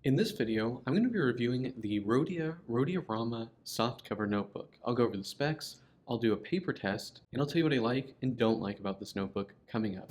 In this video, I'm going to be reviewing the Rhodia Rhodiarama softcover notebook. I'll go over the specs, I'll do a paper test, and I'll tell you what I like and don't like about this notebook coming up.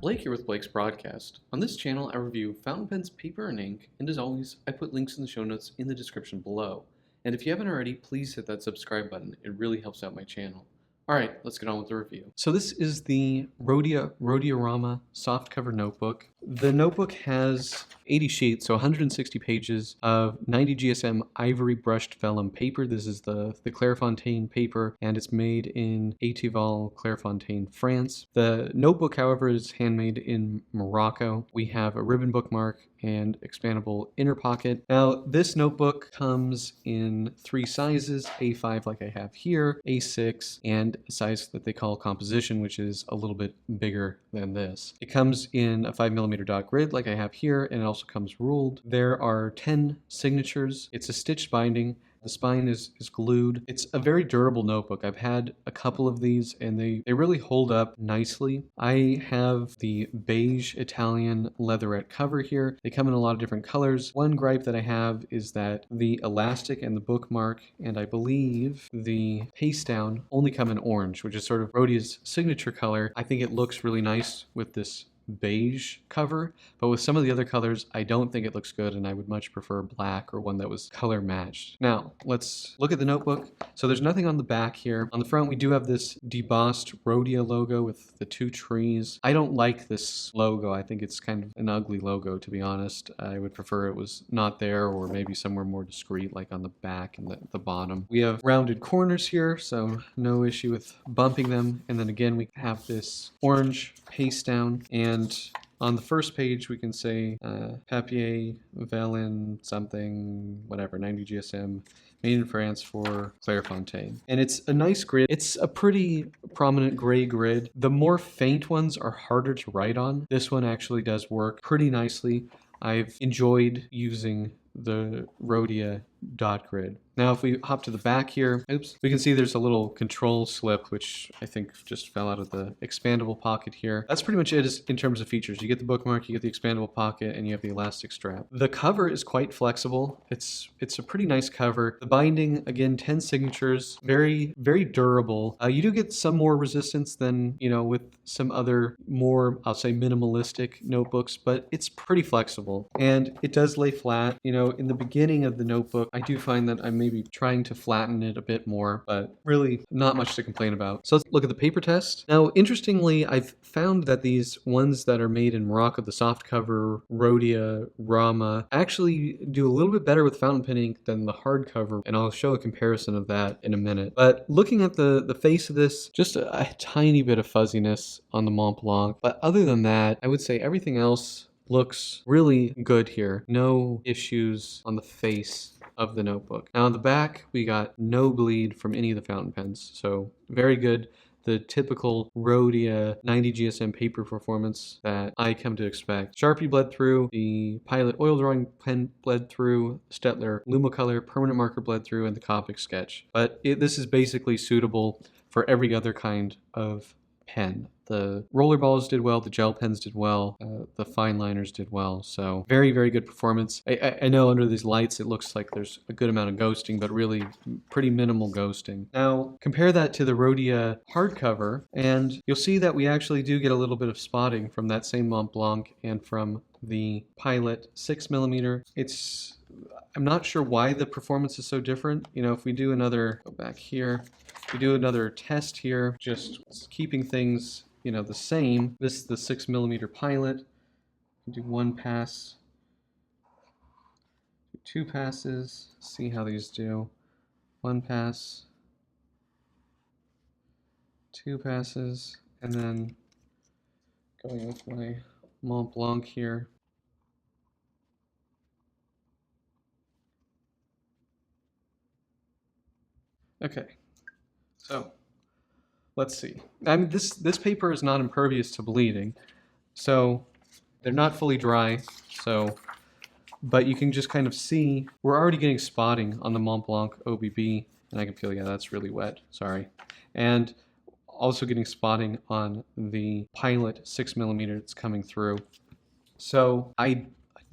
Blake here with Blake's Broadcast. On this channel, I review fountain pens, paper, and ink, and as always, I put links in the show notes in the description below. And if you haven't already, please hit that subscribe button. It really helps out my channel. Alright, let's get on with the review. So this is the Rhodia Rhodiarama softcover notebook. The notebook has 80 sheets, so 160 pages of 90 GSM ivory brushed vellum paper. This is the Clairefontaine paper, and it's made in Étival, Clairefontaine, France. The notebook, however, is handmade in Morocco. We have a ribbon bookmark and expandable inner pocket. Now, this notebook comes in 3 sizes, A5 like I have here, A6, and a size that they call composition, which is a little bit bigger than this. It comes in a 5mm dot grid like I have here, and it also comes ruled. There are 10 signatures. It's a stitched binding. The spine is glued. It's a very durable notebook. I've had a couple of these and they really hold up nicely. I have the beige Italian leatherette cover here. They come in a lot of different colors. One gripe that I have is that the elastic and the bookmark and I believe the paste down only come in orange, which is sort of Rhodia's signature color. I think it looks really nice with this beige cover, but with some of the other colors I don't think it looks good, and I would much prefer black or one that was color matched. Now let's look at the notebook. So there's nothing on the back here. On the front we do have this debossed Rhodia logo with the 2 trees. I don't like this logo. I think it's kind of an ugly logo, to be honest. I would prefer it was not there, or maybe somewhere more discreet like on the back and the bottom. We have rounded corners here, so no issue with bumping them. And then again we have this orange paste down, and on the first page we can say papier vellin something, whatever, 90 GSM, made in France for Clairefontaine. And it's a nice grid. It's a pretty prominent gray grid. The more faint ones are harder to write on. This one actually does work pretty nicely. I've enjoyed using the Rhodia dot grid. Now if we hop to the back here, we can see there's a little control slip, which I think just fell out of the expandable pocket here. That's pretty much it in terms of features. You get the bookmark, you get the expandable pocket, and you have the elastic strap. The cover is quite flexible. It's a pretty nice cover. The binding, again, 10 signatures, very, very durable. You do get some more resistance than, with some other more, I'll say, minimalistic notebooks, but it's pretty flexible. And it does lay flat. In the beginning of the notebook, I do find that I'm maybe trying to flatten it a bit more, but really not much to complain about. So let's look at the paper test. Now, interestingly, I've found that these ones that are made in Morocco, the softcover Rhodia Rama, actually do a little bit better with fountain pen ink than the hardcover, and I'll show a comparison of that in a minute. But looking at the face of this, just a tiny bit of fuzziness on the Mont Blanc. But other than that, I would say everything else looks really good here. No issues on the face of the notebook. Now on the back, we got no bleed from any of the fountain pens, so very good. The typical Rhodia 90 GSM paper performance that I come to expect. Sharpie bled through, the Pilot oil drawing pen bled through, Staedtler Lumocolor permanent marker bled through, and the Copic sketch. But this is basically suitable for every other kind of pen. The roller balls did well, the gel pens did well, the fine liners did well, so very, very good performance. I know under these lights it looks like there's a good amount of ghosting, but really pretty minimal ghosting. Now compare that to the Rhodia hardcover, and you'll see that we actually do get a little bit of spotting from that same Mont Blanc and from the Pilot 6mm. I'm not sure why the performance is so different. If we do another, go back here, we do another test here, just keeping things, the same. This is the 6mm Pilot. Do 1 pass, do 2 passes, see how these do. 1 pass, 2 passes, and then going with my Mont Blanc here. Okay, so let's see. I mean, this paper is not impervious to bleeding, so they're not fully dry. But you can just kind of see we're already getting spotting on the Mont Blanc OBB, and I can feel, yeah, that's really wet. Sorry. And Also getting spotting on the Pilot 6mm that's coming through. So I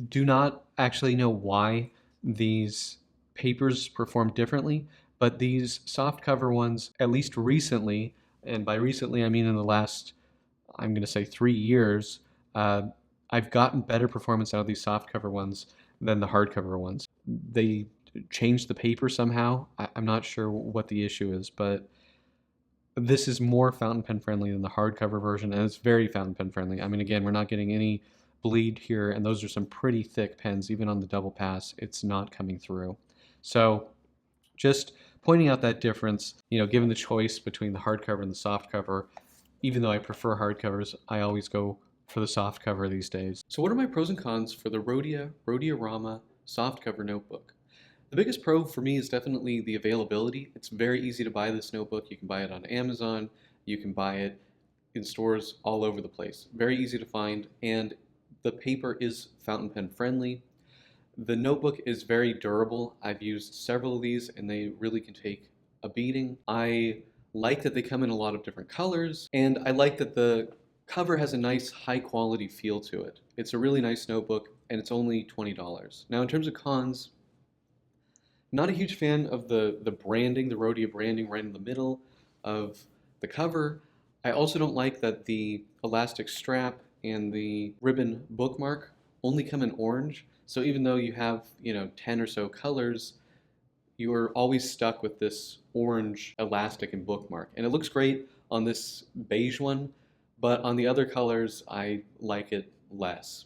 do not actually know why these papers perform differently, but these soft cover ones, at least recently, and by recently I mean in the last, I'm going to say 3 years, uh, I've gotten better performance out of these soft cover ones than the hardcover ones. They changed the paper somehow. I'm not sure what the issue is, but this is more fountain pen friendly than the hardcover version, and it's very fountain pen friendly. I mean, again, we're not getting any bleed here, and those are some pretty thick pens. Even on the double pass, it's not coming through. So just pointing out that difference, given the choice between the hardcover and the soft cover, even though I prefer hardcovers, I always go for the soft cover these days. So what are my pros and cons for the Rhodia Rhodiarama softcover notebook? The biggest pro for me is definitely the availability. It's very easy to buy this notebook. You can buy it on Amazon. You can buy it in stores all over the place. Very easy to find, and the paper is fountain pen friendly. The notebook is very durable. I've used several of these and they really can take a beating. I like that they come in a lot of different colors, and I like that the cover has a nice high quality feel to it. It's a really nice notebook and it's only $20. Now in terms of cons, not a huge fan of the branding, the Rhodia branding right in the middle of the cover. I also don't like that the elastic strap and the ribbon bookmark only come in orange. So even though you have, 10 or so colors, you are always stuck with this orange elastic and bookmark. And it looks great on this beige one, but on the other colors, I like it less.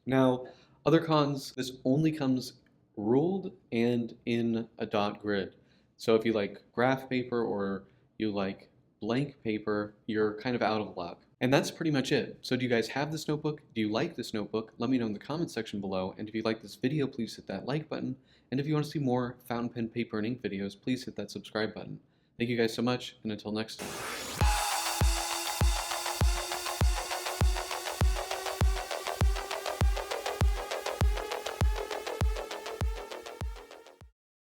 Now, other cons, this only comes ruled and in a dot grid. So if you like graph paper or you like blank paper, you're kind of out of luck. And that's pretty much it. So do you guys have this notebook? Do you like this notebook? Let me know in the comments section below. And if you like this video, please hit that like button. And if you want to see more fountain pen, paper, and ink videos, please hit that subscribe button. Thank you guys so much, and until next time.